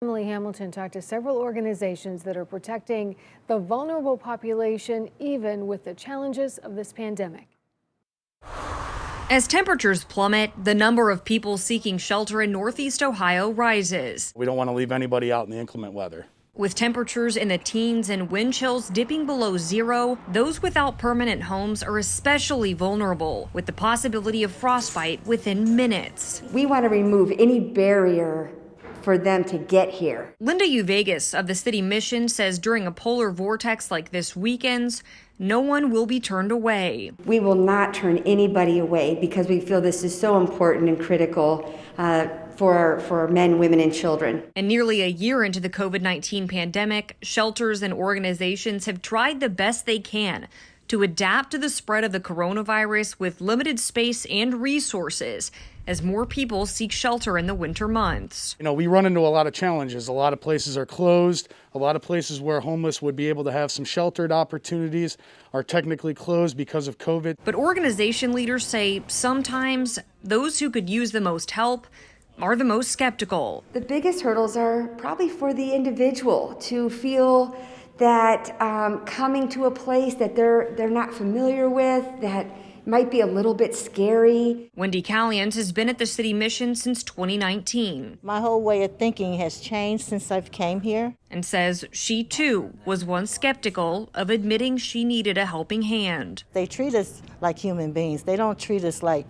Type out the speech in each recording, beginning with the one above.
Emily Hamilton talked to several organizations that are protecting the vulnerable population, even with the challenges of this pandemic. As temperatures plummet, the number of people seeking shelter in Northeast Ohio rises. We don't want to leave anybody out in the inclement weather. With temperatures in the teens and wind chills dipping below zero, those without permanent homes are especially vulnerable, with the possibility of frostbite within minutes. We want to remove any barrier for them to get here. Linda Uvegas of the city mission says during a polar vortex like this weekend's, no one will be turned away. We will not turn anybody away because we feel this is so important and critical for men, women, and children. And nearly a year into the COVID-19 pandemic, shelters and organizations have tried the best they can to adapt to the spread of the coronavirus with limited space and resources as more people seek shelter in the winter months. We run into a lot of challenges. A lot of places are closed. A lot of places where homeless would be able to have some sheltered opportunities are technically closed because of COVID. But organization leaders say sometimes those who could use the most help are the most skeptical. The biggest hurdles are probably for the individual to feel that coming to a place that they're not familiar with, that might be a little bit scary. Wendy Callians has been at the city mission since 2019. My whole way of thinking has changed since I've came here. And says she too was once skeptical of admitting she needed a helping hand. They treat us like human beings. They don't treat us like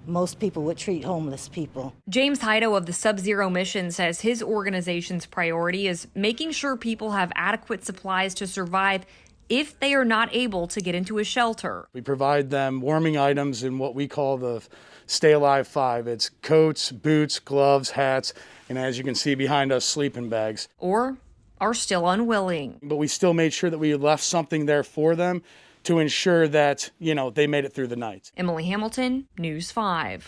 most people would treat homeless people. James Heido of the Sub-Zero Mission says his organization's priority is making sure people have adequate supplies to survive if they are not able to get into a shelter. We provide them warming items in what we call the Stay Alive 5. It's coats, boots, gloves, hats, and as you can see behind us, sleeping bags. Or are still unwilling. But we still made sure that we left something there for them to ensure that, they made it through the night. Emily Hamilton, News 5.